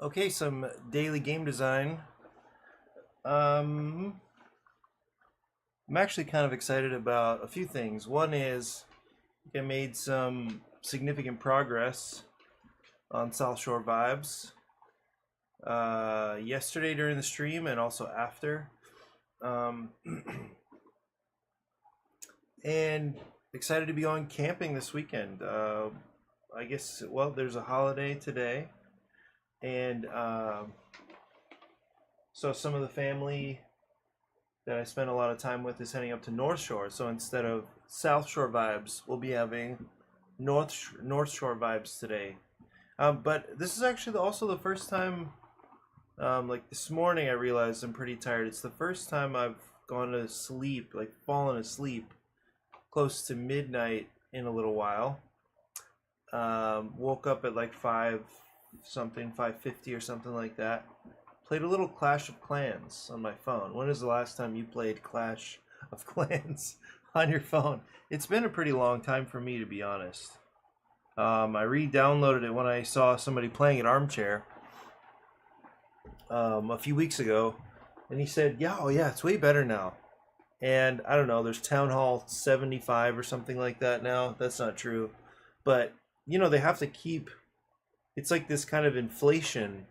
Okay, some daily game design. Um, I'm actually kind of excited about a few things. One is I made some significant progress on South Shore Vibes yesterday during the stream and also after. Um, and excited to be going camping this weekend. I guess, well, there's a holiday today. And so some of the family that I spend a lot of time with is heading up to North Shore. So instead of South Shore vibes, we'll be having North Shore vibes today. But this is actually also the first time. Like this morning, I realized I'm pretty tired. It's the first time I've gone to sleep, like fallen asleep, close to midnight in a little while. Woke up at like 5 50 or something like that. Played a little Clash of Clans on my phone. When is the last time you played Clash of Clans on your phone? It's been a pretty long time for me, to be honest. I re-downloaded it when I saw somebody playing at Armchair a few weeks ago, and he said, "Yeah, oh yeah, it's way better now." And I don't know, there's Town Hall 75 or something like that now. That's not true, but they have to keep. It's like this kind of inflation.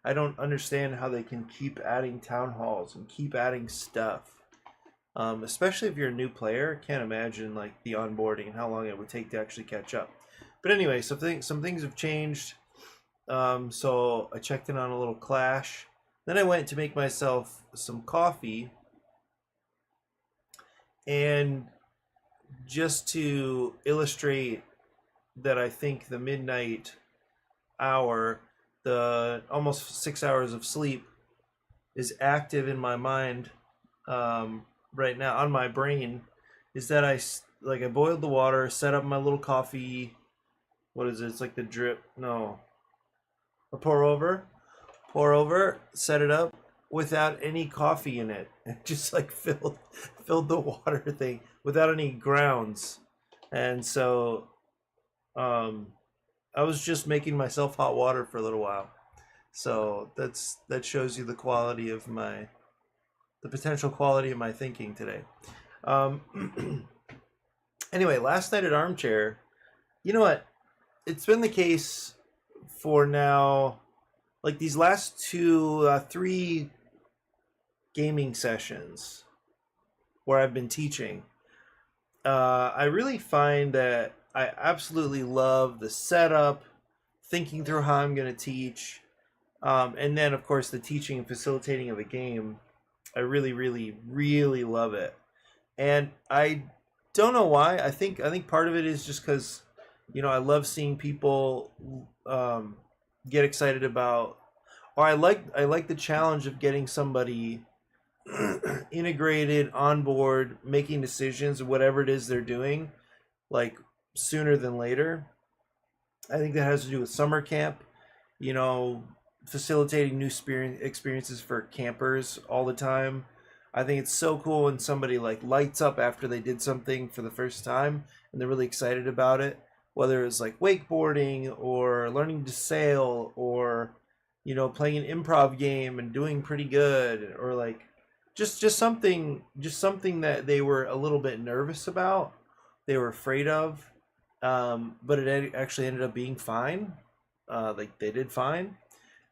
I don't understand how they can keep adding town halls and keep adding stuff. Especially if you're a new player, I can't imagine like the onboarding and how long it would take to actually catch up. But anyway, some things have changed. So I checked in on a little Clash. Then I went to make myself some coffee, and just to illustrate that, I think the midnight hour, the almost 6 hours of sleep, is active in my mind right now, on my brain, is that I boiled the water, set up my little coffee. What is it? It's like the drip. No, a pour over, set it up without any coffee in it, and just like filled the water thing without any grounds, and so um, I was just making myself hot water for a little while. So that shows you the potential quality of my thinking today. Um, anyway, last night at Armchair, you know what? It's been the case for now, like these last three gaming sessions where I've been teaching. I really find that I absolutely love the setup, thinking through how I'm going to teach, and then of course the teaching and facilitating of a game. I really, really, really love it, and I don't know why. I think part of it is just because I love seeing people get excited about, or I like the challenge of getting somebody integrated on board, making decisions, whatever it is they're doing, like sooner than later. I think that has to do with summer camp, you know, facilitating new experiences for campers all the time. I think it's so cool when somebody like lights up after they did something for the first time and they're really excited about it, whether it's like wakeboarding or learning to sail or playing an improv game and doing pretty good, or like just something that they were a little bit nervous about, they were afraid of, but it actually ended up being fine. Like they did fine,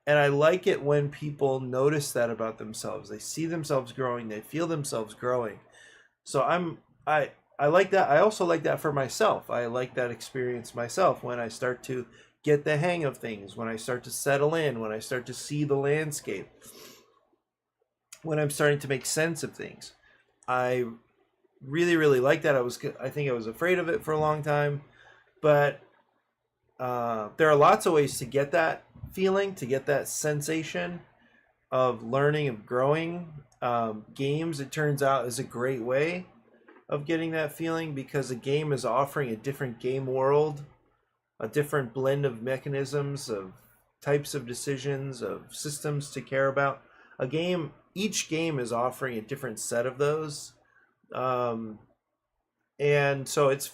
and I like it when people notice that about themselves. They see themselves growing. They feel themselves growing. So I like that. I also like that for myself. I like that experience myself when I start to get the hang of things, when I start to settle in, when I start to see the landscape, when I'm starting to make sense of things. I really, really like that. I think I was afraid of it for a long time, but there are lots of ways to get that feeling, to get that sensation of learning, of growing. Games, it turns out, is a great way of getting that feeling, because a game is offering a different game world, a different blend of mechanisms, of types of decisions, of systems to care about. Each game is offering a different set of those. And so it's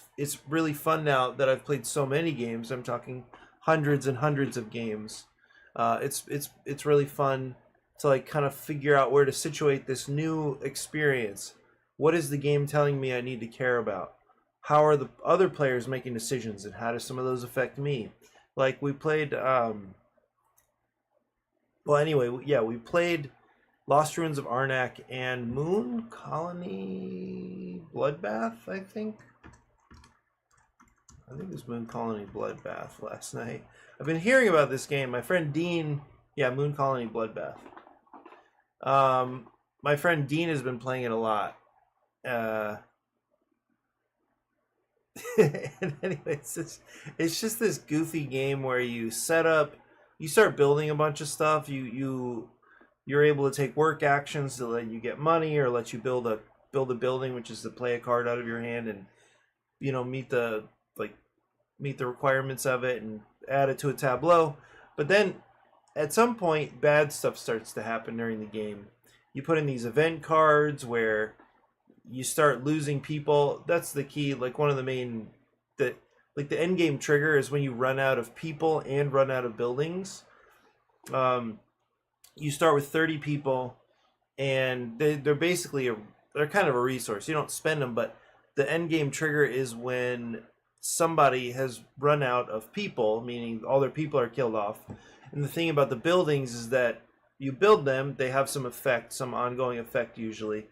really fun now that I've played so many games. I'm talking hundreds and hundreds of games. It's really fun to like kind of figure out where to situate this new experience. What is the game telling me I need to care about? How are the other players making decisions, and how do some of those affect me? Like we played. Well, anyway, yeah, we played Lost Ruins of Arnak and Moon Colony Bloodbath. I think it was Moon Colony Bloodbath last night. I've been hearing about this game. My friend Dean, yeah, Moon Colony Bloodbath. My friend Dean has been playing it a lot. And anyway, it's just this goofy game where you start building a bunch of stuff. You're able to take work actions to let you get money, or let you build a building, which is to play a card out of your hand and meet the requirements of it and add it to a tableau. But then at some point, bad stuff starts to happen during the game. You put in these event cards where you start losing people. That's the key. Like one of the main, the end game trigger is when you run out of people and run out of buildings. You start with 30 people, and they're basically they're kind of a resource. You don't spend them, but the end game trigger is when somebody has run out of people, meaning all their people are killed off. And the thing about the buildings is that you build them, they have some effect, some ongoing effect usually.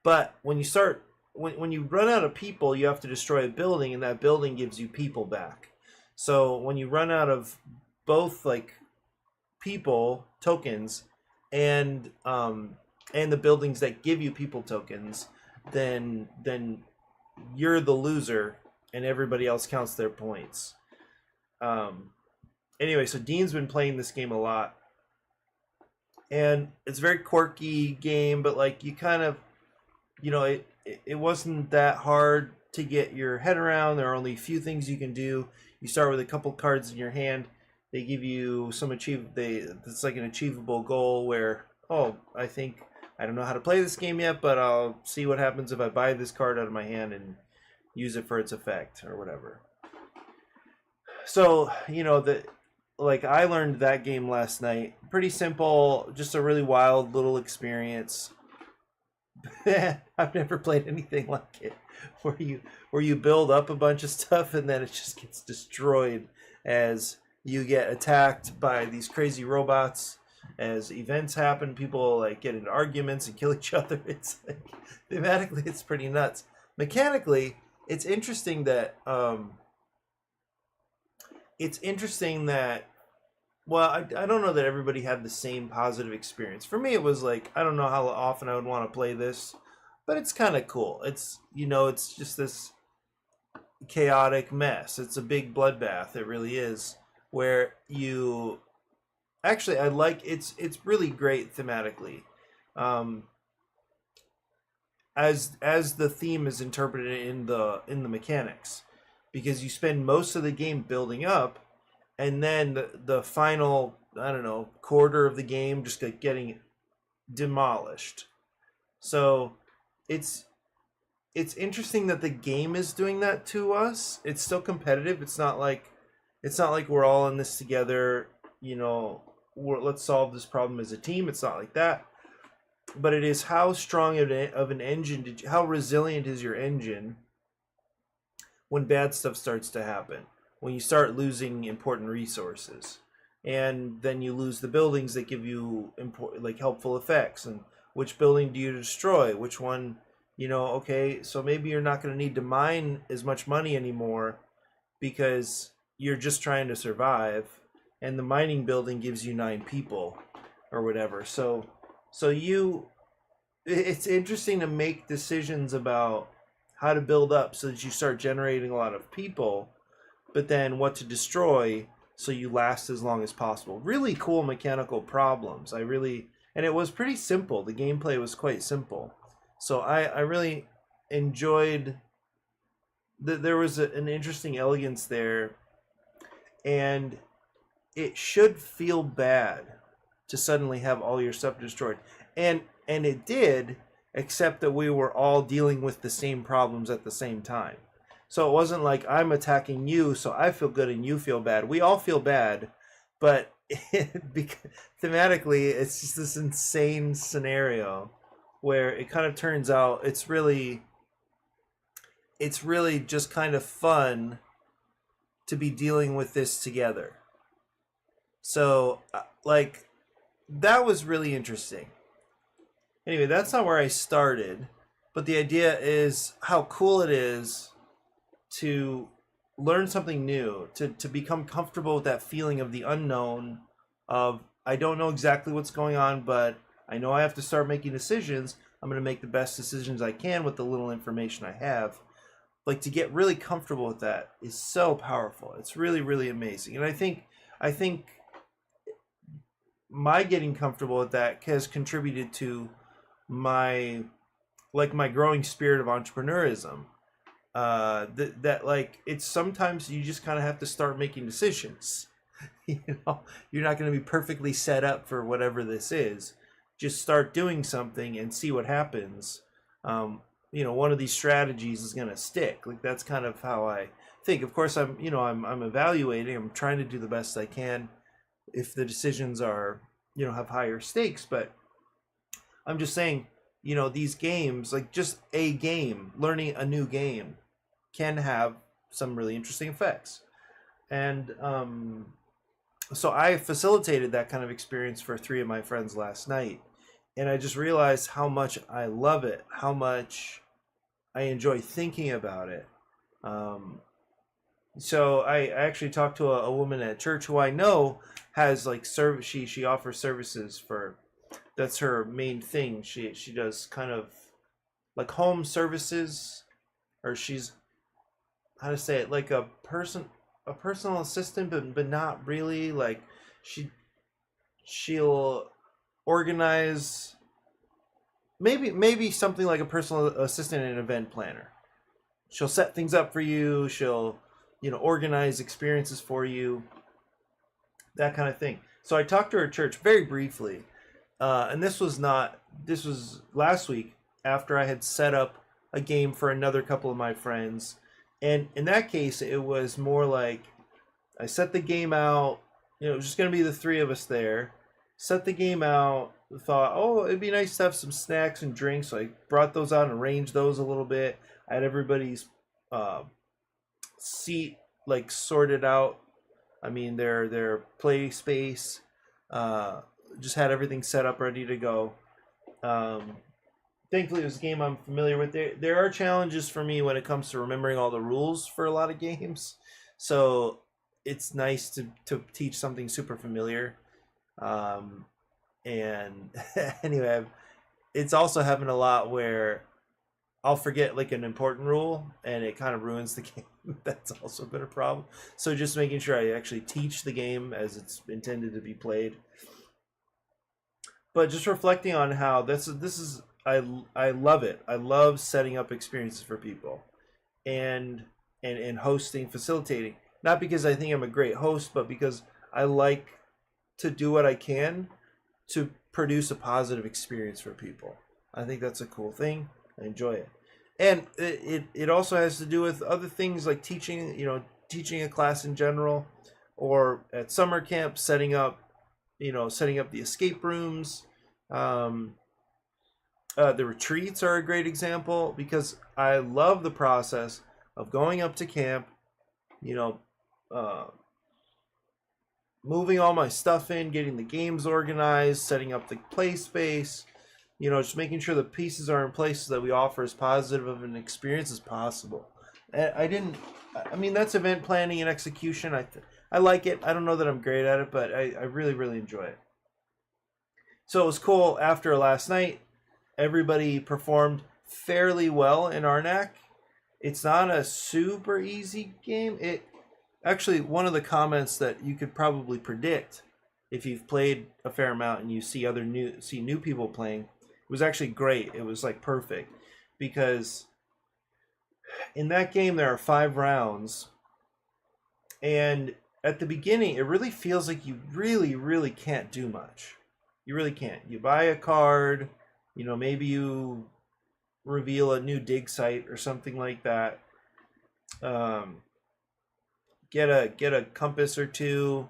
But when you run out of people, you have to destroy a building, and that building gives you people back. So when you run out of both like people tokens and the buildings that give you people tokens, then you're the loser, and everybody else counts their points. Anyway, so Dean's been playing this game a lot, and it's a very quirky game, but like you kind of, it wasn't that hard to get your head around. There are only a few things you can do. You start with a couple cards in your hand. They give you some it's like an achievable goal where, I don't know how to play this game yet, but I'll see what happens if I buy this card out of my hand and use it for its effect or whatever. So, I learned that game last night. Pretty simple, just a really wild little experience. I've never played anything like it, where you build up a bunch of stuff and then it just gets destroyed as you get attacked by these crazy robots. As events happen, people like get into arguments and kill each other. It's like, thematically, it's pretty nuts. Mechanically, it's interesting that well, I don't know that everybody had the same positive experience. For me, it was like, I don't know how often I would want to play this, but it's kind of cool. It's, it's just this chaotic mess. It's a big bloodbath. It really is. Where you actually, it's really great thematically. As the theme is interpreted in the mechanics, because you spend most of the game building up, and then the final, I don't know, quarter of the game just like getting demolished. So it's interesting that the game is doing that to us. It's still competitive. It's not like we're all in this together, let's solve this problem as a team. It's not like that. But it is how strong of an engine, how resilient is your engine when bad stuff starts to happen, when you start losing important resources, and then you lose the buildings that give you helpful effects, and which building do you destroy, which one, okay, so maybe you're not going to need to mine as much money anymore because you're just trying to survive, and the mining building gives you 9 people or whatever. So it's interesting to make decisions about how to build up so that you start generating a lot of people, but then what to destroy so you last as long as possible. Really cool mechanical problems. And it was pretty simple. The gameplay was quite simple. So I really enjoyed there was an interesting elegance there, and it should feel bad to suddenly have all your stuff destroyed. And it did, except that we were all dealing with the same problems at the same time. So it wasn't like I'm attacking you, so I feel good and you feel bad. We all feel bad, but thematically, it's just this insane scenario where it kind of turns out it's really just kind of fun to be dealing with this together. So, like, that was really interesting. Anyway, that's not where I started, but the idea is how cool it is to learn something new, to become comfortable with that feeling of the unknown, of I don't know exactly what's going on, but I know I have to start making decisions. I'm going to make the best decisions I can with the little information I have. Like, to get really comfortable with that is so powerful. It's really, really amazing. And I think my getting comfortable with that has contributed to my my growing spirit of entrepreneurism. That like, it's sometimes you just kind of have to start making decisions. You know, you're not going to be perfectly set up for whatever this is. Just start doing something and see what happens. One of these strategies is going to stick. Like, that's kind of how I think. Of course, I'm evaluating. I'm trying to do the best I can if the decisions are, have higher stakes. But I'm just saying, these games, like just a game, learning a new game, can have some really interesting effects. And so I facilitated that kind of experience for 3 of my friends last night. And I just realized how much I love it, how much I enjoy thinking about it. So I actually talked to a woman at church who I know has like service. She offers services for, that's her main thing. She does kind of like home services, or she's, how to say it, like a personal assistant, but not really. Like, she'll organize, maybe something like a personal assistant and event planner. She'll set things up for you. She'll organize experiences for you, that kind of thing. So I talked to her at church very briefly, and this was last week after I had set up a game for another couple of my friends. And in that case, it was more like I set the game out. It was just going to be the 3 of us there. Set the game out. Thought, oh, it'd be nice to have some snacks and drinks. So I brought those out and arranged those a little bit. I had everybody's seat like sorted out. I mean, their play space. Just had everything set up, ready to go. Thankfully, it was a game I'm familiar with. There are challenges for me when it comes to remembering all the rules for a lot of games. So it's nice to teach something super familiar. And anyway, it's also happened a lot where I'll forget like an important rule and it kind of ruins the game. That's also been a problem. So just making sure I actually teach the game as it's intended to be played. But just reflecting on how this is I love it. I love setting up experiences for people, and hosting, facilitating. Not because I think I'm a great host, but because I like to do what I can to produce a positive experience for people. I think that's a cool thing. I enjoy it. And it also has to do with other things like teaching a class in general, or at summer camp, setting up the escape rooms. The retreats are a great example, because I love the process of going up to camp, moving all my stuff in, getting the games organized, setting up the play space, just making sure the pieces are in place so that we offer as positive of an experience as possible. I mean, that's event planning and execution. I like it. I don't know that I'm great at it, but I really, really enjoy it. So it was cool. After last night, everybody performed fairly well in Arnak. It's not a super easy game. Actually, one of the comments that you could probably predict if you've played a fair amount and you see new people playing, was actually great. It was like perfect, because in that game there are 5 rounds, and at the beginning it really feels like you really, really can't do much. You really can't. You buy a card, maybe you reveal a new dig site or something like that. Get a compass or 2,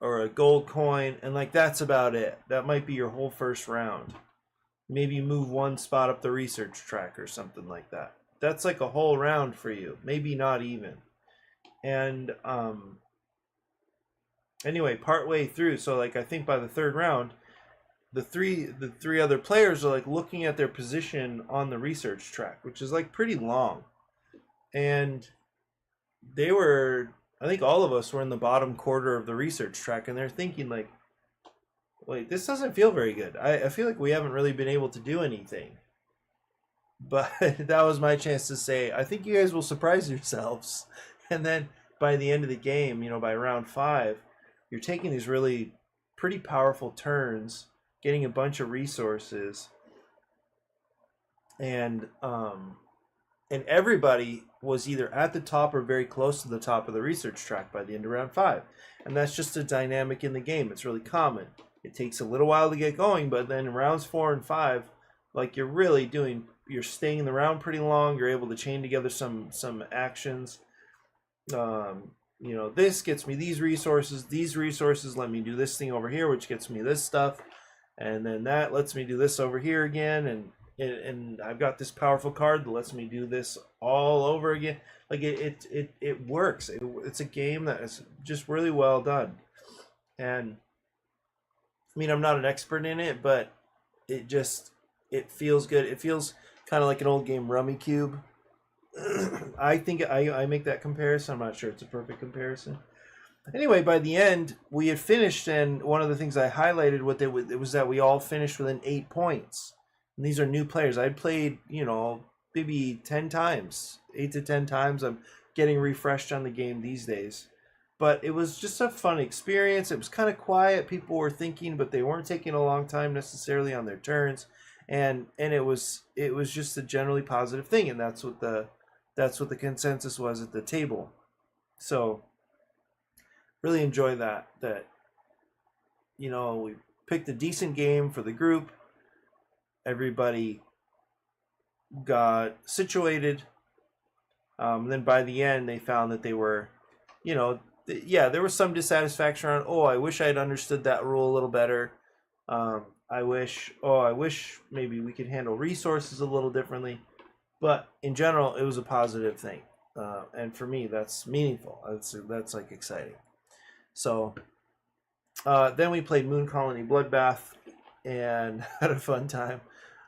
or a gold coin, and like that's about it. That might be your whole first round. Maybe you move one spot up the research track or something like that. That's like a whole round for you. Maybe not even. And anyway, partway through, so like I think by the third round, the three other players are like looking at their position on the research track, which is like pretty long. And they were, I think all of us were in the bottom quarter of the research track, and they're thinking like, wait, this doesn't feel very good. I feel like we haven't really been able to do anything. But that was my chance to say, I think you guys will surprise yourselves. And then by the end of the game, by round 5, you're taking these really pretty powerful turns, getting a bunch of resources, and everybody was either at the top or very close to the top of the research track by the end of round 5. And that's just a dynamic in the game. It's really common. It takes a little while to get going, but then in rounds 4 and 5, like you're staying in the round pretty long. You're able to chain together some actions. This gets me these resources. These resources let me do this thing over here, which gets me this stuff, and then that lets me do this over here again. And I've got this powerful card that lets me do this all over again. Like it works. It's a game that is just really well done. And I mean, I'm not an expert in it, but it feels good. It feels kind of like an old game, Rummy Cube. I think I make that comparison. I'm not sure it's a perfect comparison. Anyway, by the end, we had finished, and one of the things I highlighted with it was that we all finished within 8 points. And these are new players. I'd played, maybe 10 times, 8 to 10 times. I'm getting refreshed on the game these days. But it was just a fun experience. It was kind of quiet. People were thinking, but they weren't taking a long time necessarily on their turns. And it was just a generally positive thing, and that's what the consensus was at the table. So really enjoy that we picked a decent game for the group. Everybody got situated. Then by the end, they found that they were, there was some dissatisfaction around, I wish I had understood that rule a little better. I wish maybe we could handle resources a little differently. But in general, it was a positive thing. And for me, that's meaningful. That's like exciting. So then we played Moon Colony Bloodbath and had a fun time.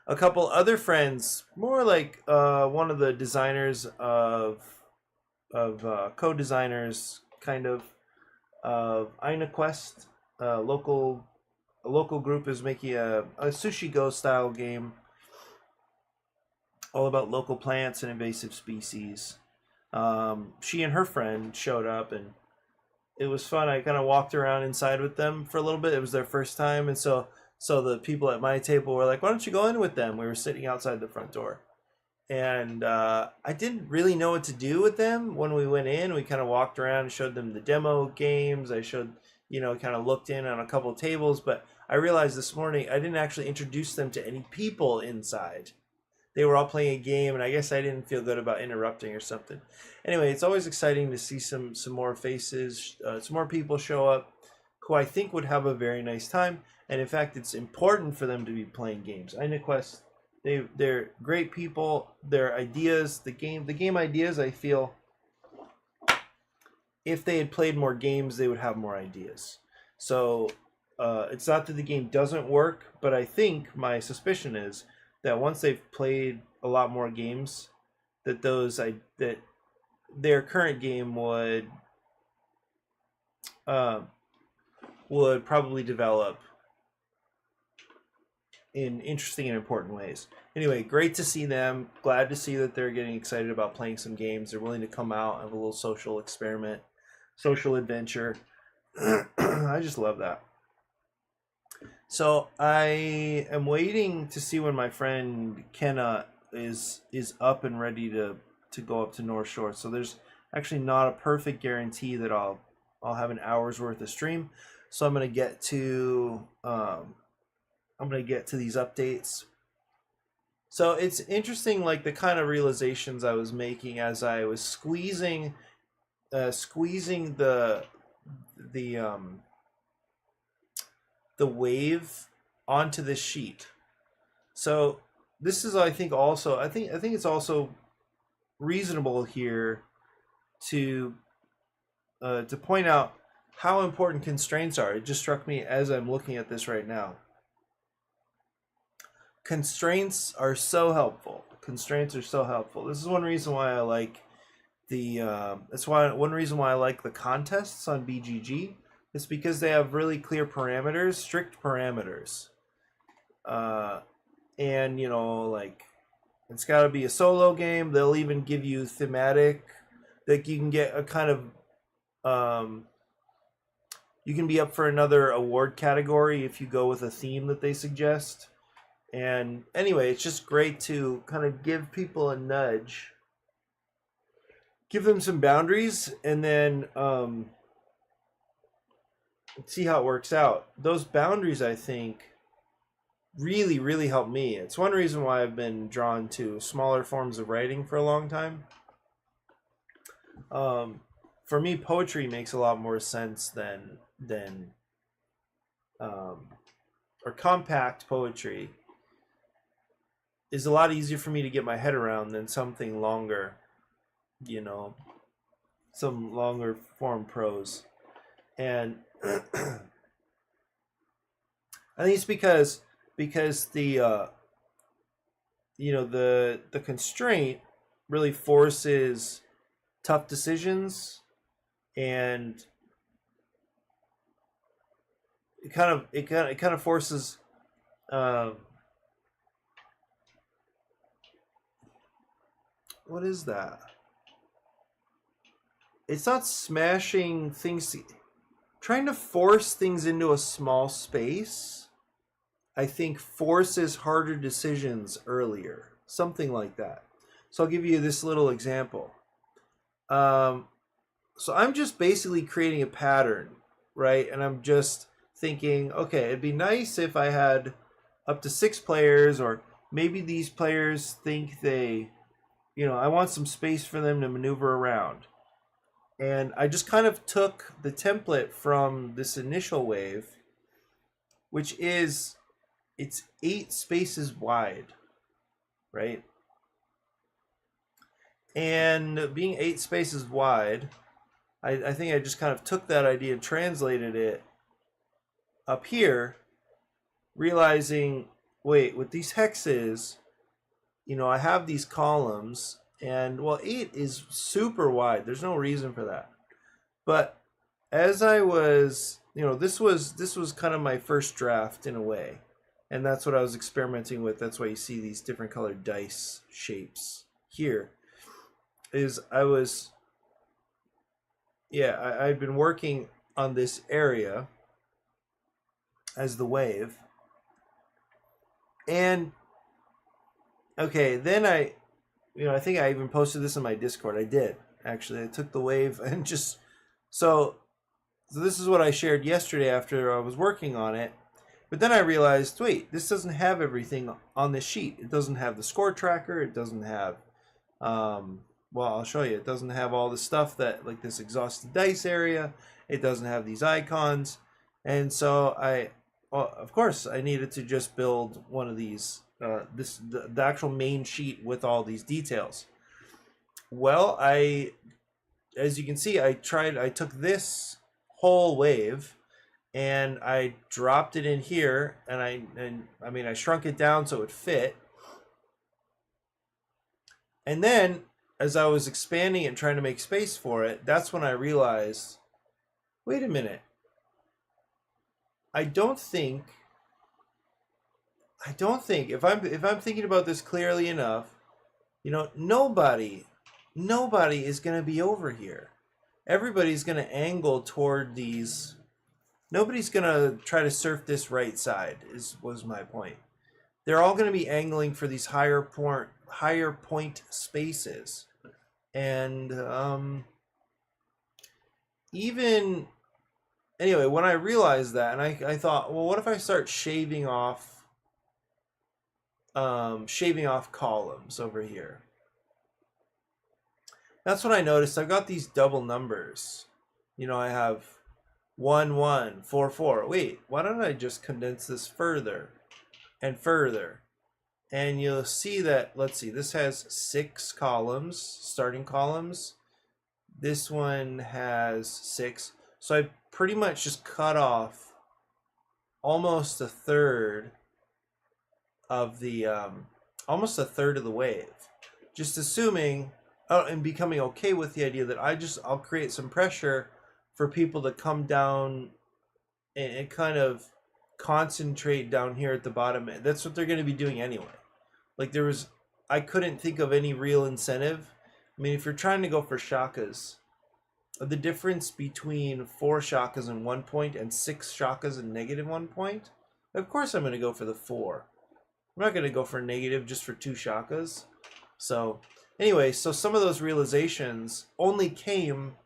A couple other friends, more like one of the designers of co-designers kind of Ina Quest, a local group is making a Sushi Go style game all about local plants and invasive species. She and her friend showed up, and it was fun. I kind of walked around inside with them for a little bit. It was their first time, and so the people at my table were like, why don't you go in with them? We were sitting outside the front door. And I didn't really know what to do with them when we went in. We kind of walked around and showed them the demo games. I showed, kind of looked in on a couple of tables. But I realized this morning I didn't actually introduce them to any people inside. They were all playing a game, and I guess I didn't feel good about interrupting or something. Anyway, it's always exciting to see some more faces, some more people show up who I think would have a very nice time. And in fact, it's important for them to be playing games. InaQuest, they're great people. Their ideas, the game ideas, I feel, if they had played more games, they would have more ideas. So it's not that the game doesn't work, but I think my suspicion is that once they've played a lot more games, that their current game would probably develop in interesting and important ways. Anyway, great to see them. Glad to see that they're getting excited about playing some games. They're willing to come out and have a little social experiment, social adventure. I just love that. So I am waiting to see when my friend Kenna is up and ready to go up to North Shore. So there's actually not a perfect guarantee that I'll have an hour's worth of stream. So I'm gonna get to these updates. So it's interesting, like the kind of realizations I was making as I was squeezing the the wave onto this sheet. So this is, I think, also I think it's also reasonable here to point out how important constraints are. It just struck me as I'm looking at this right now. Constraints are so helpful. Constraints are so helpful. This is one reason why I like one reason why I like the contests on BGG. It's because they have really clear parameters, strict parameters. And like, it's got to be a solo game. They'll even give you thematic, like you can get a kind of you can be up for another award category if you go with a theme that they suggest. And anyway, it's just great to kind of give people a nudge, give them some boundaries, and then see how it works out. Those boundaries, I think, really, really help me. It's one reason why I've been drawn to smaller forms of writing for a long time. For me, poetry makes a lot more sense than or compact poetry is a lot easier for me to get my head around than something longer, some longer form prose. And I think it's because the the constraint really forces tough decisions, and it kind of forces what is that? It's not smashing things, trying to force things into a small space. I think forces harder decisions earlier, something like that. So I'll give you this little example. So I'm just basically creating a pattern, right? And I'm just thinking, okay, it'd be nice if I had up to 6 players, or maybe these players think I want some space for them to maneuver around. And I just kind of took the template from this initial wave, which is, it's 8 spaces wide, right? And being 8 spaces wide, I think I just kind of took that idea and translated it up here, realizing, wait, with these hexes, I have these columns, and well, 8 is super wide. There's no reason for that. But as I was, this was kind of my first draft in a way, and that's what I was experimenting with. That's why you see these different colored dice shapes here. I'd been working on this area as the wave, and okay, then I think I even posted this in my Discord. I did, actually. I took the wave and just so this is what I shared yesterday after I was working on it. But then I realized, wait, this doesn't have everything on this sheet. It doesn't have the score tracker. It doesn't have well, I'll show you. It doesn't have all the stuff that, like this exhausted dice area. It doesn't have these icons. And so of course, I needed to just build one of these, the actual main sheet with all these details. Well, as you can see, I took this whole wave and I dropped it in here, and I shrunk it down so it fit. And then as I was expanding it and trying to make space for it, that's when I realized, wait a minute. I don't think if I'm thinking about this clearly enough, nobody is going to be over here. Everybody's going to angle toward these. Nobody's going to try to surf this right side, was my point. They're all going to be angling for these higher point spaces. And even anyway, when I realized that, and I thought, well, what if I start shaving off columns over here? That's what I noticed. I've got these double numbers. I have 1 1 4 4. Wait, why don't I just condense this further and further? And you'll see that, let's see, this has 6 columns, starting columns. This one has 6. So I pretty much just cut off almost a third of the almost a third of the wave, just assuming and becoming okay with the idea that I'll create some pressure for people to come down and kind of concentrate down here at the bottom. That's what they're going to be doing anyway. Like I couldn't think of any real incentive. I mean, if you're trying to go for shakas, the difference between 4 shakas in 1 point and 6 shakas in -1 point, of course I'm going to go for the 4. I'm not going to go for negative just for 2 shakas. So anyway, so some of those realizations only came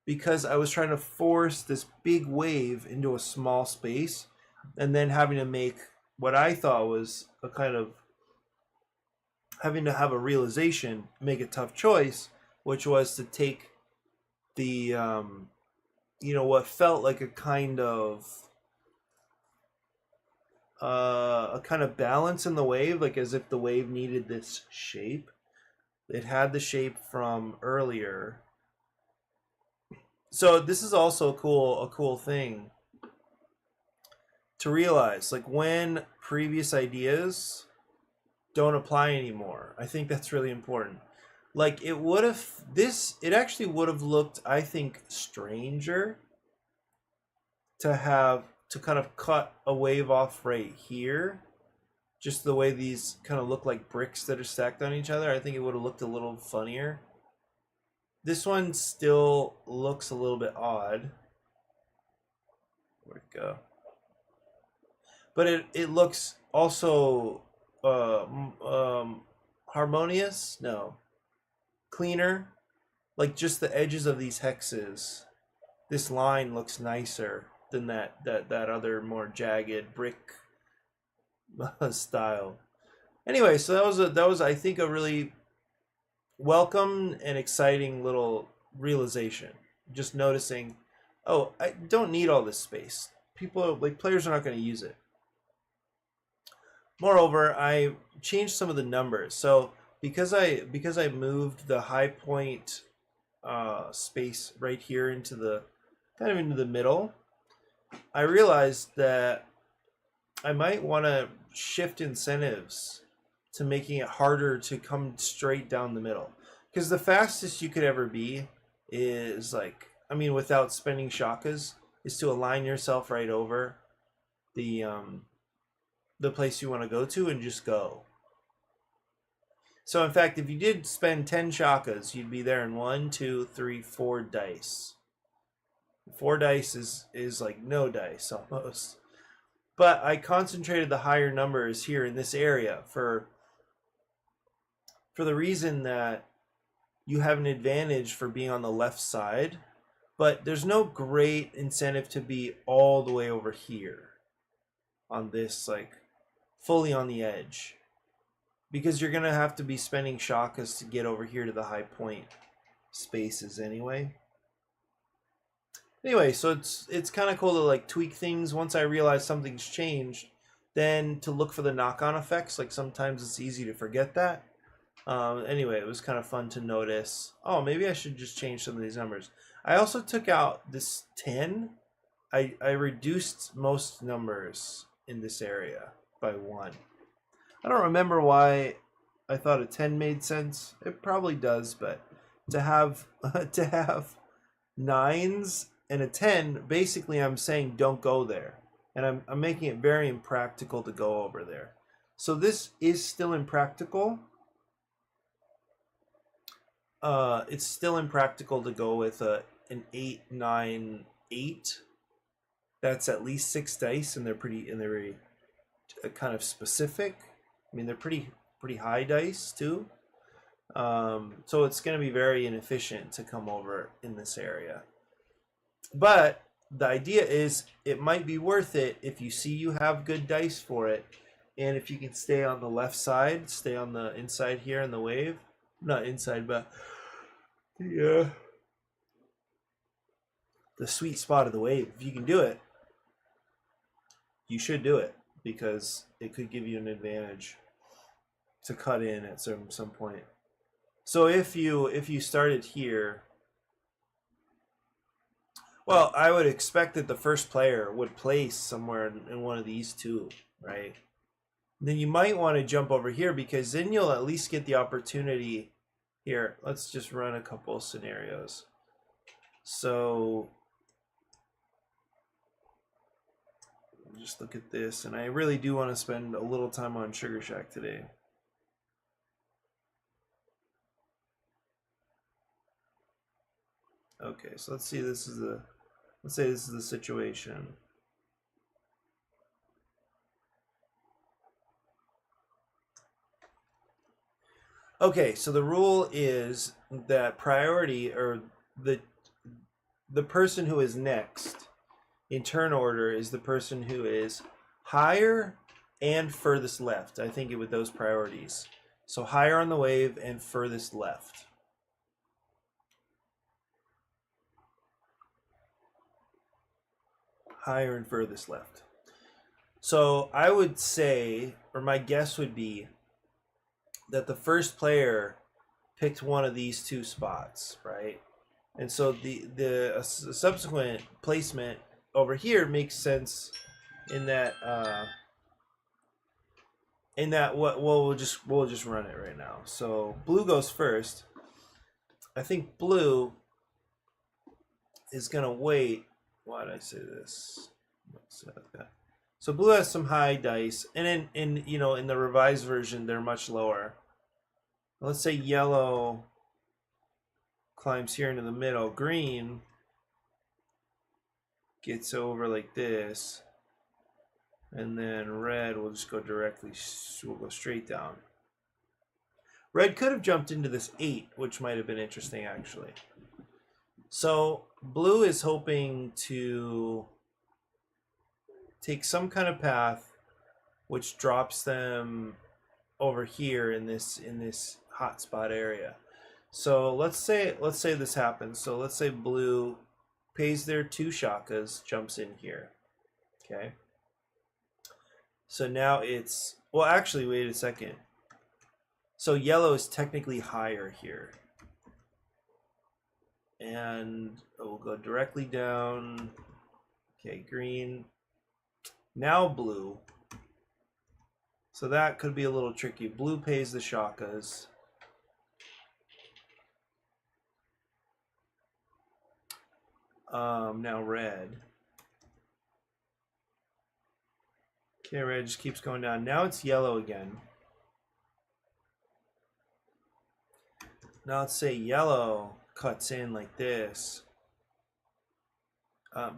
because I was trying to force this big wave into a small space and then having to make what I thought was a kind of having to have a realization, make a tough choice, which was to take the, what felt like a kind of balance in the wave, like as if the wave needed this shape. It had the shape from earlier. So this is also a cool thing to realize, like when previous ideas don't apply anymore. I think that's really important. Like it actually would have looked, I think, stranger to kind of cut a wave off right here. Just the way these kind of look like bricks that are stacked on each other. I think it would have looked a little funnier. This one still looks a little bit odd. Where'd it go? But it looks also harmonious? No. Cleaner. Like just the edges of these hexes. This line looks nicer than that other more jagged brick style. Anyway, so that was I think a really welcome and exciting little realization. Just noticing, oh, I don't need all this space. Players are not going to use it. Moreover, I changed some of the numbers. So because I moved the high point space right here into the middle, I realized that I might want to shift incentives to making it harder to come straight down the middle. Because the fastest you could ever be is without spending shakas, is to align yourself right over the place you want to go to and just go. So in fact, if you did spend 10 shakas, you'd be there in 1, 2, 3, 4 dice. 4 dice is like no dice almost. But I concentrated the higher numbers here in this area for the reason that you have an advantage for being on the left side, but there's no great incentive to be all the way over here on this, like fully on the edge, because you're gonna have to be spending shakas to get over here to the high point spaces anyway. Anyway, so it's kind of cool to like tweak things once I realize something's changed, then to look for the knock-on effects. Like sometimes it's easy to forget that. Anyway, it was kind of fun to notice, oh, maybe I should just change some of these numbers. I also took out this 10. I reduced most numbers in this area by 1. I don't remember why I thought a 10 made sense. It probably does, but to have 9s and a 10, basically I'm saying don't go there. And I'm making it very impractical to go over there. So this is still impractical. It's still impractical to go with an 8, 9, 8. That's at least 6 dice, and they're very kind of specific. I mean, they're pretty high dice too. So it's going to be very inefficient to come over in this area. But the idea is it might be worth it if you see you have good dice for it, and if you can stay on the left side, stay on the inside here in the wave. Not inside, but yeah, the sweet spot of the wave. If you can do it, you should do it because it could give you an advantage to cut in at some point. So if you started here, well, I would expect that the first player would place somewhere in one of these two, right? Then you might want to jump over here because then you'll at least get the opportunity here. Let's just run a couple of scenarios. So just look at this, and I really do want to spend a little time on Sugar Shack today. Okay, so let's see. Let's say this is the situation. Okay, so the rule is that priority, or the person who is next in turn order, is the person who is higher and furthest left. I think it with those priorities. So higher on the wave and furthest left. Higher and furthest left. So I would say, or my guess would be, that the first player picked one of these two spots, right? And so the subsequent placement over here makes sense in that we'll just run it right now. So blue goes first. I think blue is gonna wait. Why did I say this? So blue has some high dice, and in the revised version they're much lower. Let's say yellow climbs here into the middle. Green gets over like this, and then red will just go directly. We'll go straight down. Red could have jumped into this 8, which might have been interesting actually. So blue is hoping to take some kind of path which drops them over here in this hotspot area. So let's say this happens. So let's say blue pays their 2 shakas, jumps in here. Okay. So now it's, well, actually, wait a second. So yellow is technically higher here. And we'll go directly down. Okay, green. Now blue. So that could be a little tricky. Blue pays the shakas. Now red. Okay, red just keeps going down. Now it's yellow again. Now let's say yellow cuts in like this.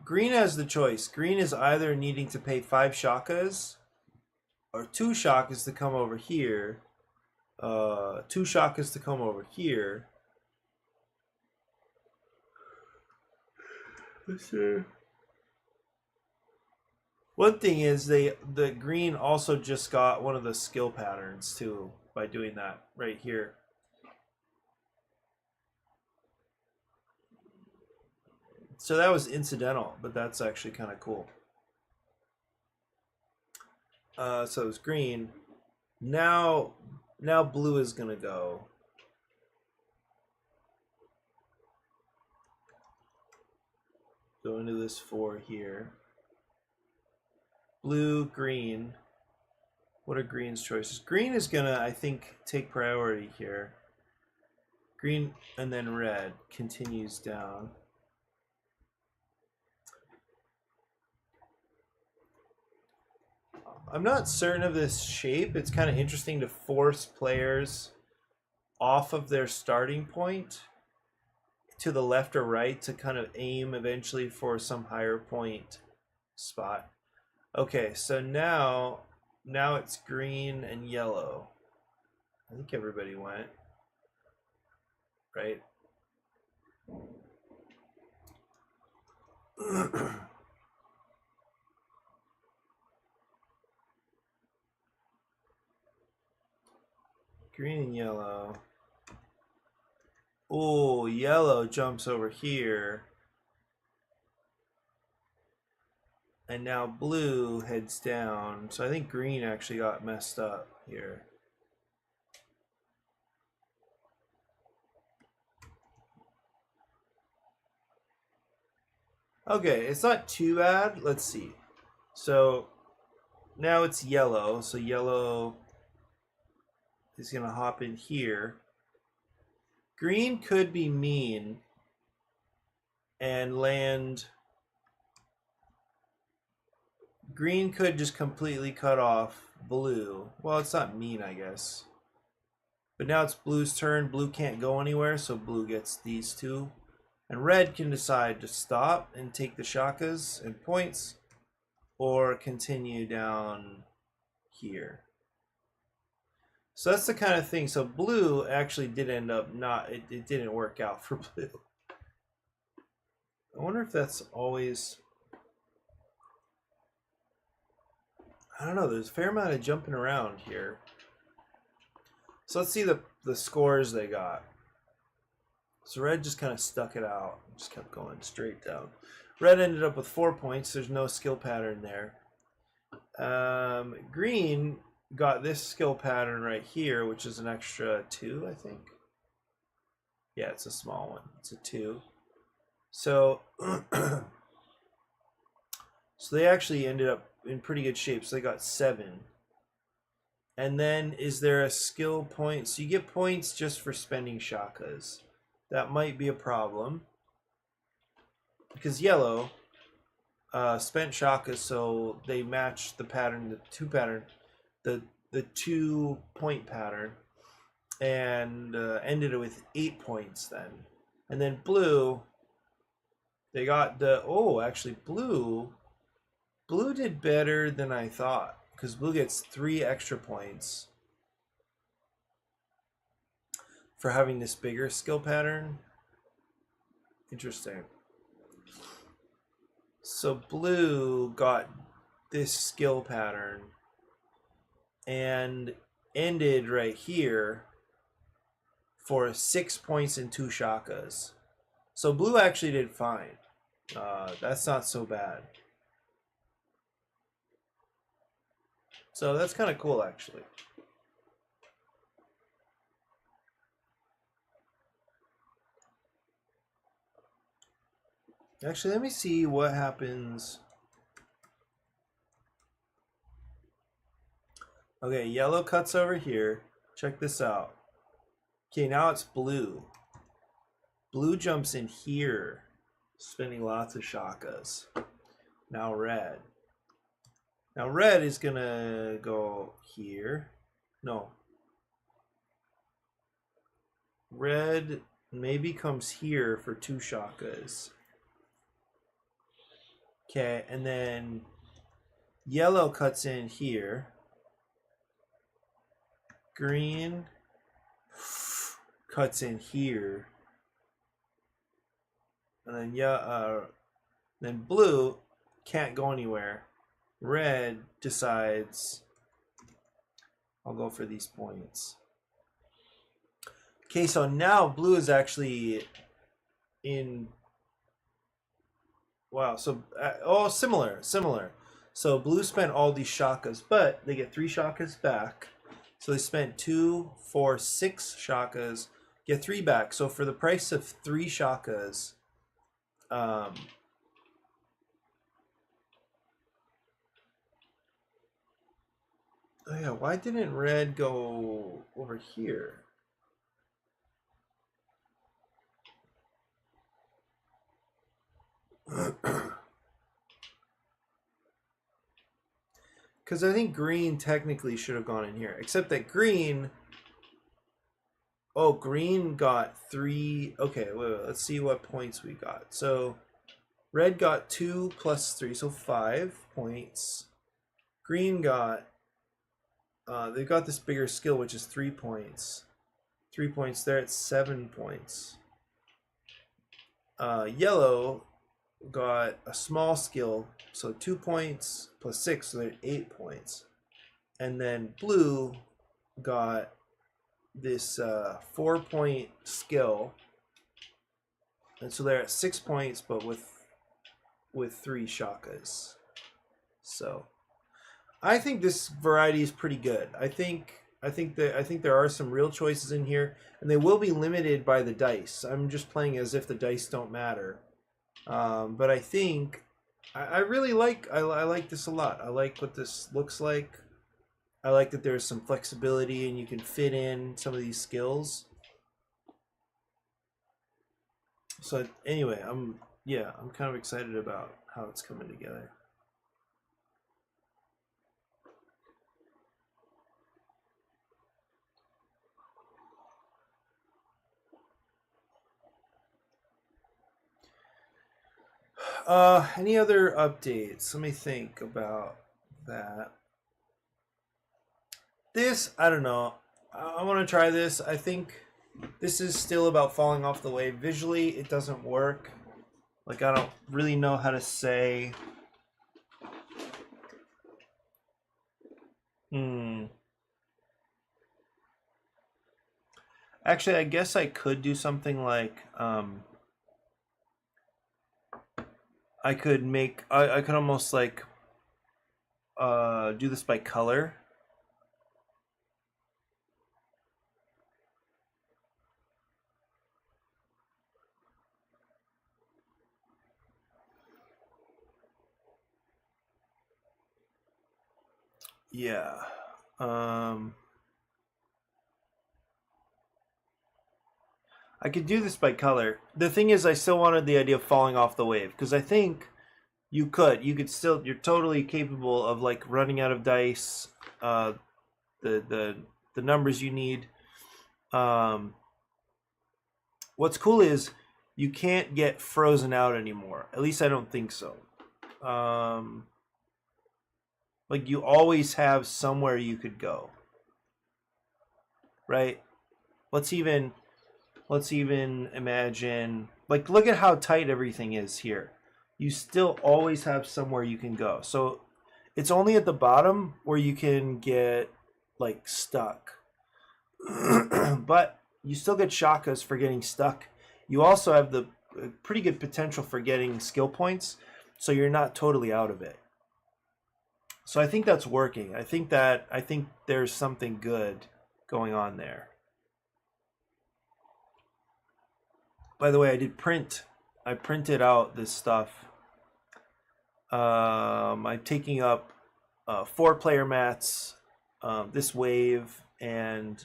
Green has the choice. Green is either needing to pay 5 shakas or 2 shakas to come over here. 2 shakas to come over here. Let's see. One thing is the green also just got one of the skill patterns too by doing that right here. So that was incidental, but that's actually kind of cool. So it's green. Now blue is gonna go. Go into this 4 here. Blue, green. What are green's choices? Green is gonna, I think, take priority here. Green and then red continues down. I'm not certain of this shape. It's kind of interesting to force players off of their starting point to the left or right to kind of aim eventually for some higher point spot. Okay, so now it's green and yellow. I think everybody went, right? Green and yellow. Oh, yellow jumps over here. And now blue heads down. So I think green actually got messed up here. Okay, it's not too bad. Let's see. So now it's yellow. So yellow is going to hop in here. Green could be mean and land. Green could just completely cut off blue. Well, it's not mean, I guess. But now it's blue's turn. Blue can't go anywhere, so blue gets these two. And red can decide to stop and take the shakas and points, or continue down here. So that's the kind of thing. So blue actually did end up not, it didn't work out for blue. I wonder if that's always, I don't know, there's a fair amount of jumping around here. So let's see the scores they got. So red just kind of stuck it out, just kept going straight down. Red ended up with 4 points. There's no skill pattern there. Green got this skill pattern right here, which is an extra 2, I think. Yeah, it's a small one. It's a 2. So, so they actually ended up in pretty good shape. So they got 7. And then is there a skill point? So you get points just for spending shakas. That might be a problem. Because yellow spent shakas, so they matched the pattern, the 2 point pattern, and ended it with 8 points then. And then blue, they got the, oh, actually blue did better than I thought, because blue gets 3 extra points for having this bigger skill pattern. Interesting. So blue got this skill pattern and ended right here for 6 points and 2 shakas. So blue actually did fine. That's not so bad. So that's kind of cool, actually. Actually, let me see what happens. Okay, yellow cuts over here. Check this out. Okay, now it's blue. Blue jumps in here, spending lots of shakas. Now red. Now red is gonna go here. No. Red maybe comes here for 2 shakas. Okay, and then yellow cuts in here. Green cuts in here. And then then blue can't go anywhere. Red decides I'll go for these points. Okay, so now blue is actually in, wow, so oh, similar. So blue spent all these shakas, but they get 3 shakas back. So they spent 2, 4, 6 shakas, get 3 back. So for the price of 3 shakas, oh yeah, why didn't red go over here? Because I think green technically should have gone in here, except that green, oh, green got 3. Okay, wait, let's see what points we got. So red got 2 plus 3, so 5 points. Green got, they've got this bigger skill, which is 3 points. 3 points there, it's 7 points. Yellow got a small skill, so 2 points plus 6, so they're 8 points. And then blue got this 4-point skill, and so they're at 6 points, but with 3 shakas. So I think this variety is pretty good. I think there are some real choices in here, and they will be limited by the dice. I'm just playing as if the dice don't matter. But I think I really like I like this a lot. I like what this looks like. I like that there's some flexibility and you can fit in some of these skills. So anyway, I'm kind of excited about how it's coming together. Any other updates? Let me think about that. This, I don't know. I want to try this. I think this is still about falling off the wave. Visually, it doesn't work. Like, I don't really know how to say. Actually, I guess I could do something like, I could make, I could almost like, do this by color. Yeah. I could do this by color. The thing is, I still wanted the idea of falling off the wave, because I think you could still, you're totally capable of like running out of dice, the numbers you need. What's cool is you can't get frozen out anymore. At least I don't think so. Like you always have somewhere you could go. Right? Let's even imagine, like, look at how tight everything is here. You still always have somewhere you can go. So it's only at the bottom where you can get like stuck. But you still get shakas for getting stuck. You also have the pretty good potential for getting skill points, so you're not totally out of it. So I think that's working. I think there's something good going on there. By the way, I printed out this stuff. I'm taking up 4-player mats, this wave, and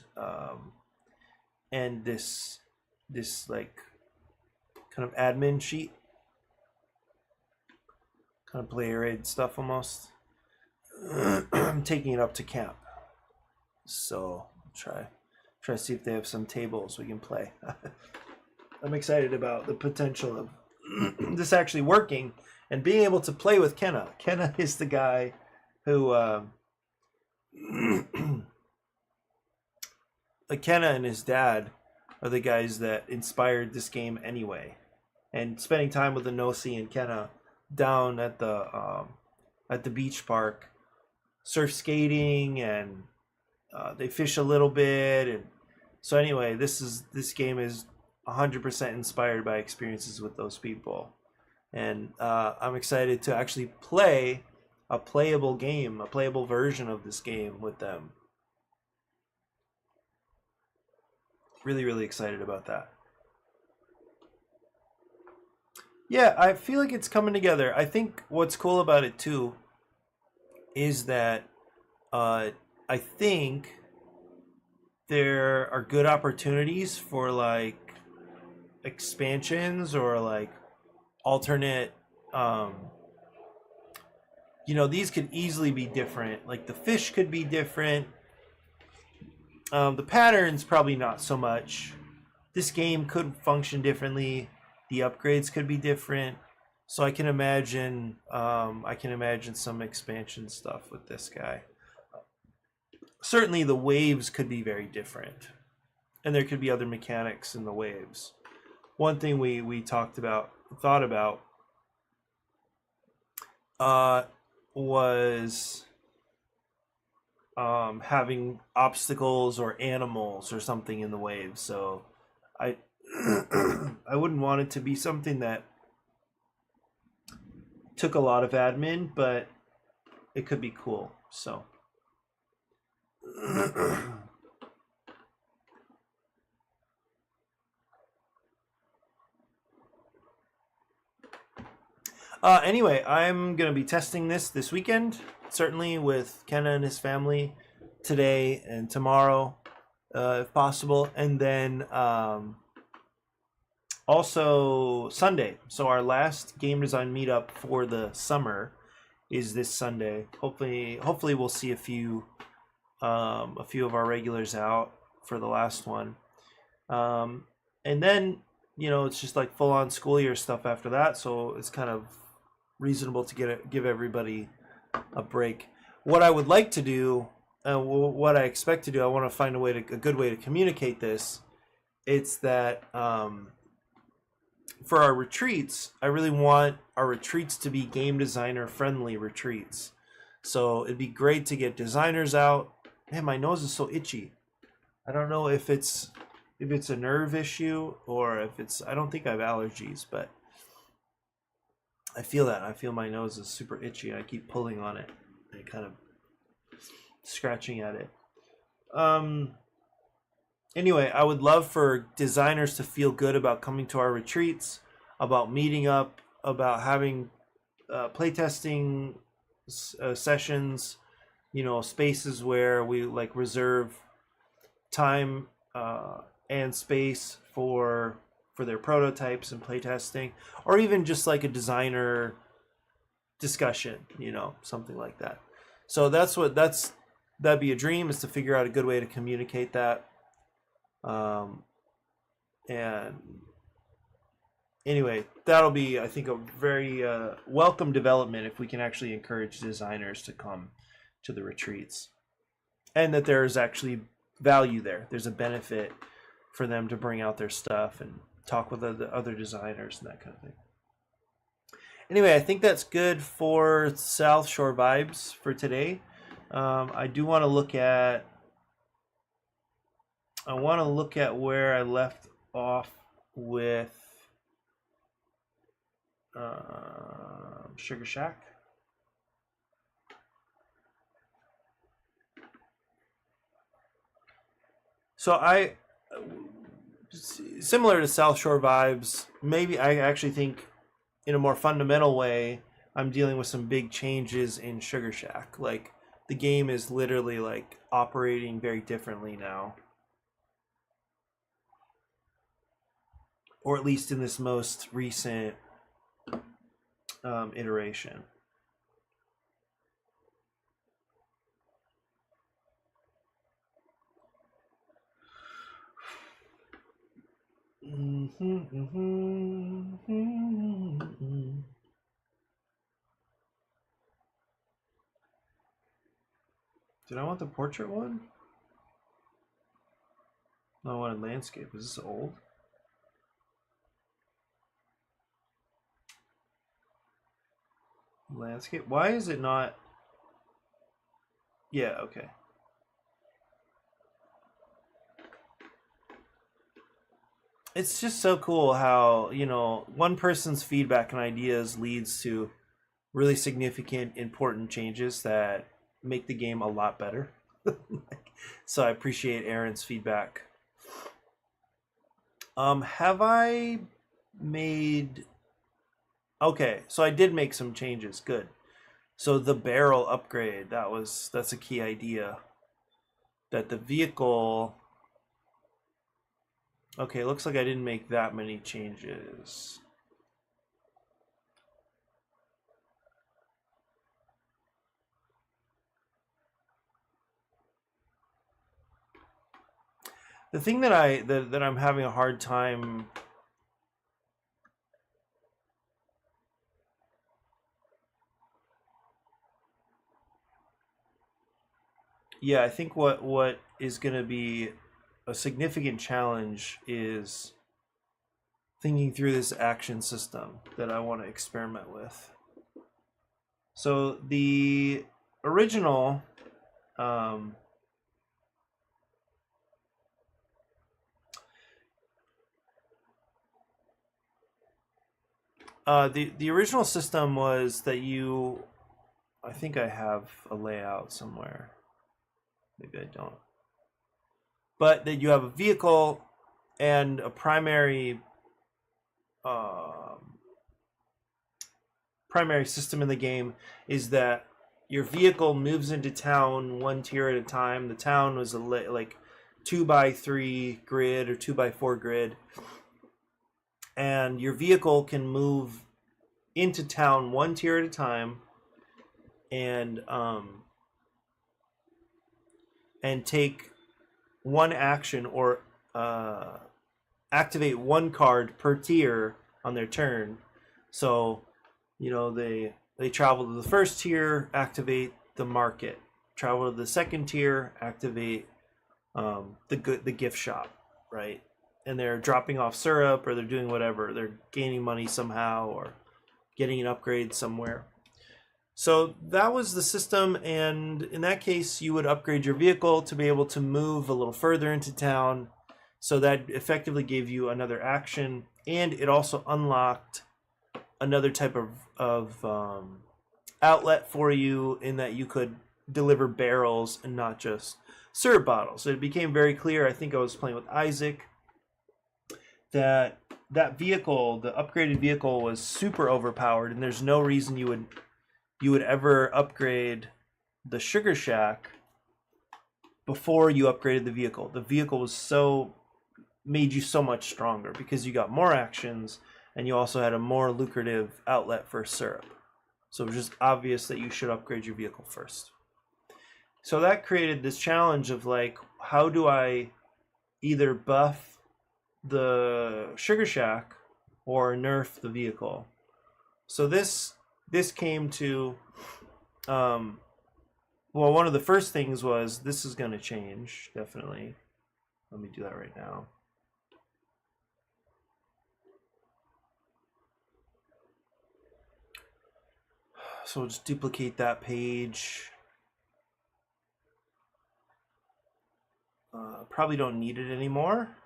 this like kind of admin sheet, kind of player aid stuff almost. I'm taking it up to camp, so I'll try to see if they have some tables we can play. I'm excited about the potential of this actually working and being able to play with Kenna. Kenna is the guy who, like Kenna and his dad are the guys that inspired this game anyway. And spending time with Inosi and Kenna down at the beach park, surf skating, and they fish a little bit, and so anyway, this game is 100% inspired by experiences with those people, and I'm excited to actually play a playable game, a playable version of this game with them. Really, really excited about that. Yeah, I feel like it's coming together. I think what's cool about it too is that I think there are good opportunities for like expansions or like alternate, these could easily be different. Like the fish could be different. The patterns probably not so much. This game could function differently. The upgrades could be different. So I can imagine some expansion stuff with this guy. Certainly the waves could be very different, and there could be other mechanics in the waves. One thing we thought about was having obstacles or animals or something in the waves. So I I wouldn't want it to be something that took a lot of admin, but it could be cool. So anyway, I'm gonna be testing this weekend, certainly with Kenna and his family today and tomorrow, if possible, and then also Sunday. So our last game design meetup for the summer is this Sunday. Hopefully we'll see a few of our regulars out for the last one, and then it's just like full on school year stuff after that. So it's kind of reasonable to give everybody a break. What I would like to do, what I expect to do, I want to find a good way to communicate this. It's that for our retreats, I really want our retreats to be game designer friendly retreats. So it'd be great to get designers out. Man, my nose is so itchy. I don't know if it's a nerve issue or if it's, I don't think I have allergies, but I feel that. I feel my nose is super itchy and I keep pulling on it and kind of scratching at it. Anyway, I would love for designers to feel good about coming to our retreats, about meeting up, about having playtesting sessions, spaces where we like reserve time and space for their prototypes and playtesting, or even just like a designer discussion, something like that. So that'd be a dream, is to figure out a good way to communicate that. And anyway, that'll be, I think, a very welcome development if we can actually encourage designers to come to the retreats, and that there is actually value there. There's a benefit for them to bring out their stuff and talk with other designers and that kind of thing. Anyway, I think that's good for South Shore vibes for today. I do want to look at where I left off with Sugar Shack. So similar to South Shore vibes, maybe I actually think in a more fundamental way, I'm dealing with some big changes in Sugar Shack. Like, the game is literally like operating very differently now. Or at least in this most recent iteration. Did I want the portrait one? No, I wanted landscape. Is this old? Landscape? Why is it not? Yeah, okay. It's just so cool how, one person's feedback and ideas leads to really significant, important changes that make the game a lot better. So I appreciate Aaron's feedback. Have I made... Okay, so I did make some changes. Good. So the barrel upgrade, that's a key idea. That the vehicle... Okay, looks like I didn't make that many changes. The thing that I'm having a hard time I think what is going to be a significant challenge is thinking through this action system that I want to experiment with. So the original the original system was that I think I have a layout somewhere. Maybe I don't. But that you have a vehicle and a primary system in the game is that your vehicle moves into town one tier at a time. The town was a like 2x3 grid or 2x4 grid, and your vehicle can move into town one tier at a time, and take one action or activate one card per tier on their turn. So, you know, they travel to the first tier, activate the market. Travel to the second tier, activate the gift shop, right? And they're dropping off syrup, or they're doing whatever. They're gaining money somehow, or getting an upgrade somewhere. So that was the system, and in that case, you would upgrade your vehicle to be able to move a little further into town. So that effectively gave you another action, and it also unlocked another type of outlet for you, in that you could deliver barrels and not just syrup bottles. So it became very clear, I think I was playing with Isaac, that vehicle, the upgraded vehicle, was super overpowered, and there's no reason you would ever upgrade the Sugar Shack before you upgraded the vehicle. The vehicle was made you so much stronger because you got more actions, and you also had a more lucrative outlet for syrup. So it was just obvious that you should upgrade your vehicle first. So that created this challenge of like, how do I either buff the Sugar Shack or nerf the vehicle? So this came to, well, one of the first things was, this is going to change, definitely. Let me do that right now. So we'll just duplicate that page. Probably don't need it anymore.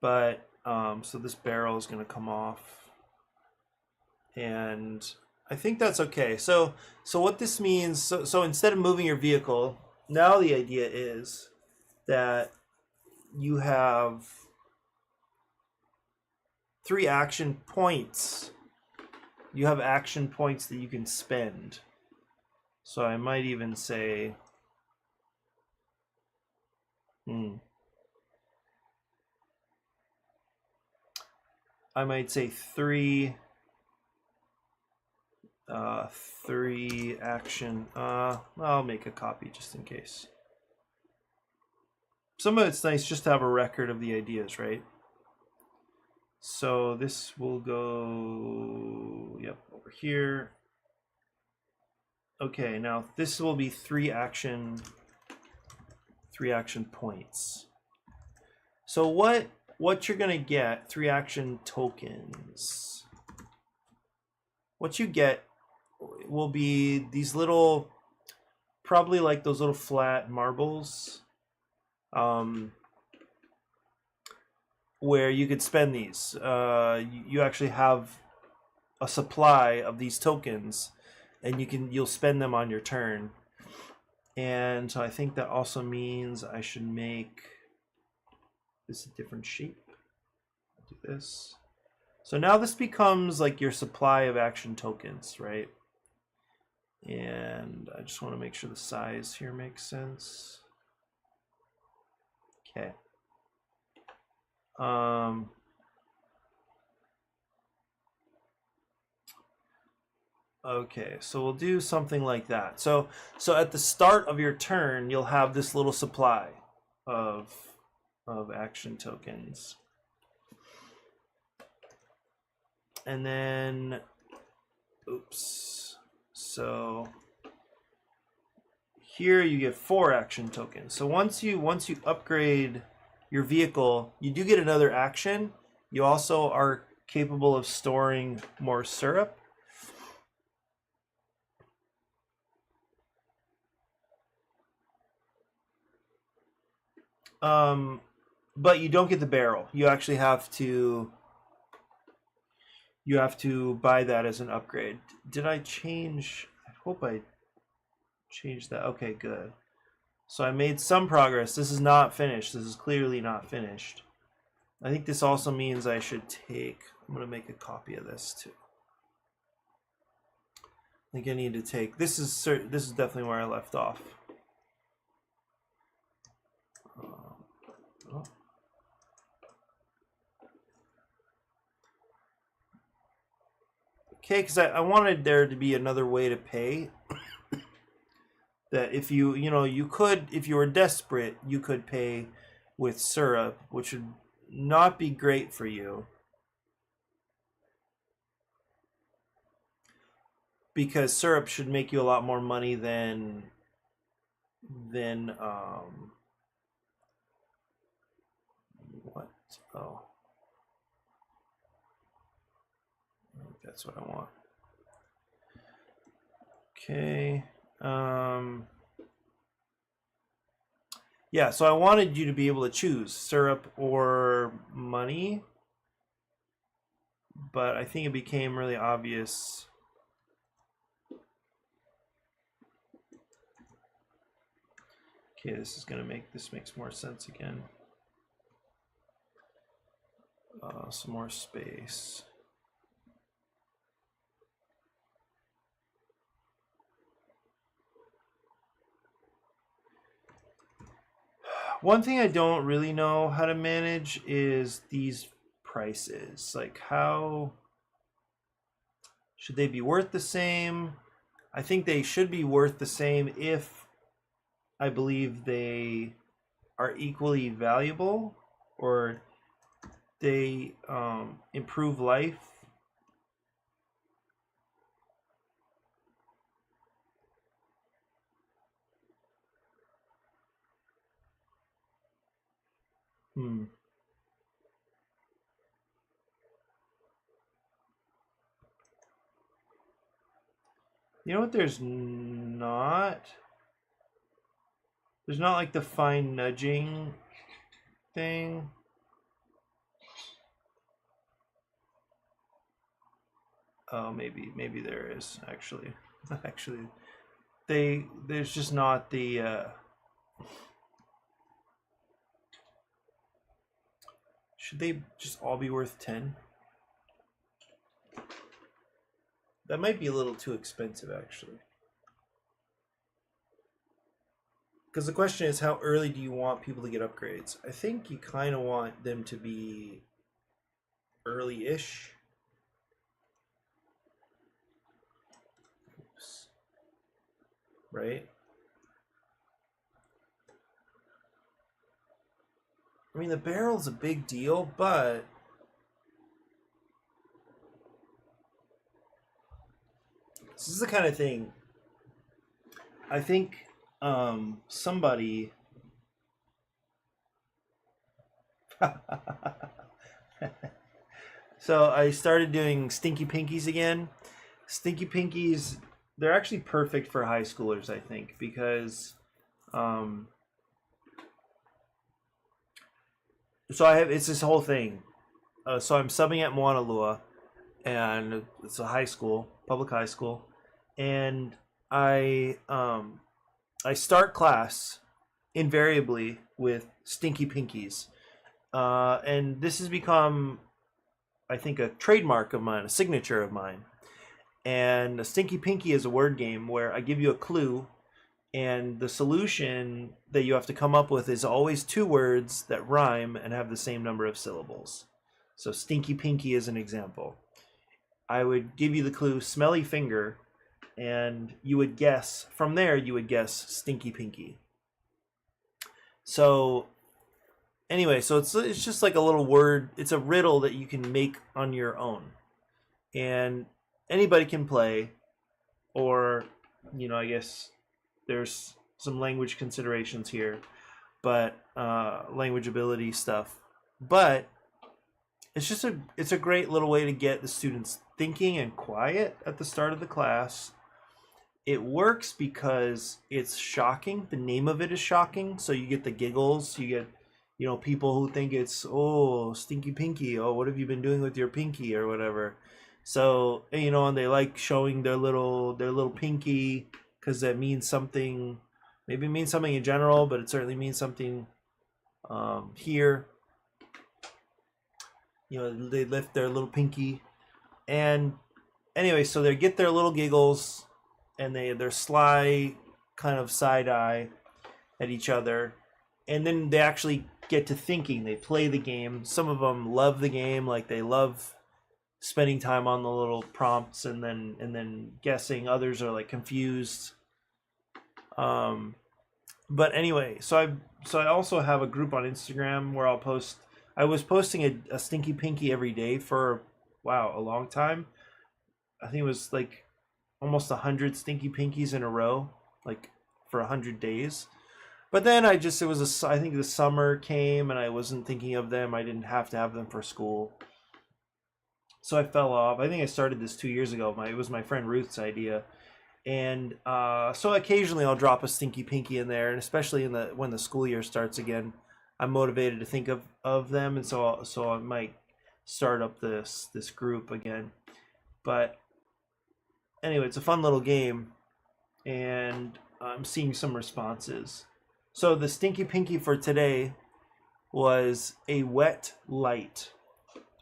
But, so this barrel is going to come off. And I think that's okay. So what this means, so instead of moving your vehicle, now the idea is that you have 3 action points. You have action points that you can spend. So I might even say, I might say 3 action. I'll make a copy just in case. Some of it's nice just to have a record of the ideas, right? So this will go, yep, over here. Okay, now this will be 3 action points. So what you're gonna get, 3 action tokens. What you get will be these little, probably like those little flat marbles, where you could spend these. You actually have a supply of these tokens, and you'll spend them on your turn. And so I think that also means I should make this a different shape. I'll do this. So now this becomes like your supply of action tokens, right? And I just want to make sure the size here makes sense. Okay. Okay, so we'll do something like that. So at the start of your turn, you'll have this little supply of action tokens. And then, oops. So here you get 4 action tokens. So once you upgrade your vehicle, you do get another action. You also are capable of storing more syrup. But you don't get the barrel. You actually have to buy that as an upgrade. Did I change? I hope I changed that. Okay, good. So I made some progress. This is not finished. This is clearly not finished. I think this also means I should take, I'm going to make a copy of this too. I think I need to take, this is definitely where I left off. Oh. Okay, because I wanted there to be another way to pay. That if you could, if you were desperate, you could pay with syrup, which would not be great for you. Because syrup should make you a lot more money than what? Oh. That's what I want. Okay. Yeah, so I wanted you to be able to choose syrup or money, but I think it became really obvious. Okay, this makes more sense again. Some more space. One thing I don't really know how to manage is these prices. Like, how should they be worth the same? I think they should be worth the same if I believe they are equally valuable or they improve life. You know what? There's not like the fine nudging thing. Oh, maybe there is actually. Actually, there's just not the. Should they just all be worth 10? That might be a little too expensive, actually. Because the question is, how early do you want people to get upgrades? I think you kind of want them to be early-ish. Oops. Right? I mean, the barrel's a big deal, but this is the kind of thing I think somebody so I started doing Stinky Pinkies again. Stinky Pinkies, they're actually perfect for high schoolers, I think, because so it's this whole thing. So I'm subbing at Moana Lua, and it's a high school, public high school, and I start class invariably with Stinky Pinkies, and this has become, I think, a trademark of mine, a signature of mine. And a Stinky Pinky is a word game where I give you a clue, and the solution that you have to come up with is always two words that rhyme and have the same number of syllables. So Stinky Pinky is an example. I would give you the clue smelly finger, and you would guess, from there you would guess Stinky Pinky. So anyway, so it's just like a little word, it's a riddle that you can make on your own. And anybody can play, or, I guess there's some language considerations here, but language ability stuff. But it's a great little way to get the students thinking and quiet at the start of the class. It works because it's shocking. The name of it is shocking, so you get the giggles. You get, people who think it's, oh, Stinky Pinky. Oh, what have you been doing with your pinky or whatever. So, and they like showing their little pinky because that means something. Maybe it means something in general, but it certainly means something here. They lift their little pinky, and anyway, so they get their little giggles, and they're sly, kind of side eye at each other, and then they actually get to thinking. They play the game. Some of them love the game, like they love spending time on the little prompts and then guessing. Others are like confused. But anyway, so I also have a group on Instagram where I'll post. I was posting a stinky pinky every day for a long time. I think it was like almost 100 stinky pinkies in a row, like for 100 days. But then I think the summer came and I wasn't thinking of them. I didn't have to have them for school. So I fell off. I think I started this 2 years ago. It was my friend Ruth's idea. And so occasionally I'll drop a stinky pinky in there, and especially when the school year starts again, I'm motivated to think of them, and so I might start up this group again. But anyway, it's a fun little game, and I'm seeing some responses. So the stinky pinky for today was a wet light.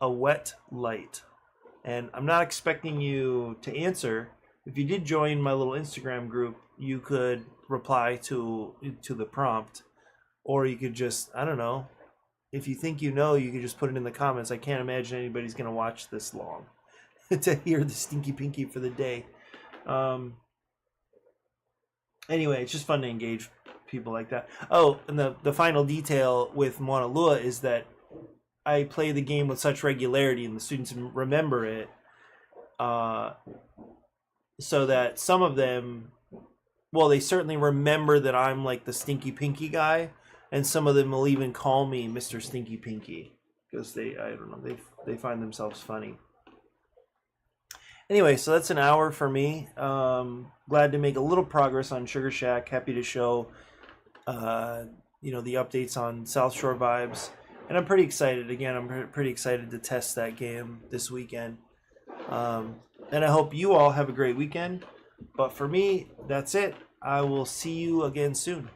A wet light. And I'm not expecting you to answer. If you did join my little Instagram group, you could reply to the prompt, or you could just, I don't know, if you think you could just put it in the comments. I can't imagine anybody's going to watch this long to hear the stinky pinky for the day. Anyway, it's just fun to engage people like that. Oh, and the final detail with Mauna Lua is that I play the game with such regularity and the students remember it, so that some of them, they certainly remember that I'm like the stinky pinky guy, and some of them will even call me Mr. Stinky Pinky because I don't know, they find themselves funny. Anyway, so that's an hour for me. Glad to make a little progress on Sugar Shack. Happy to show, the updates on South Shore Vibes. And I'm pretty excited. Again, I'm pretty excited to test that game this weekend. And I hope you all have a great weekend. But for me, that's it. I will see you again soon.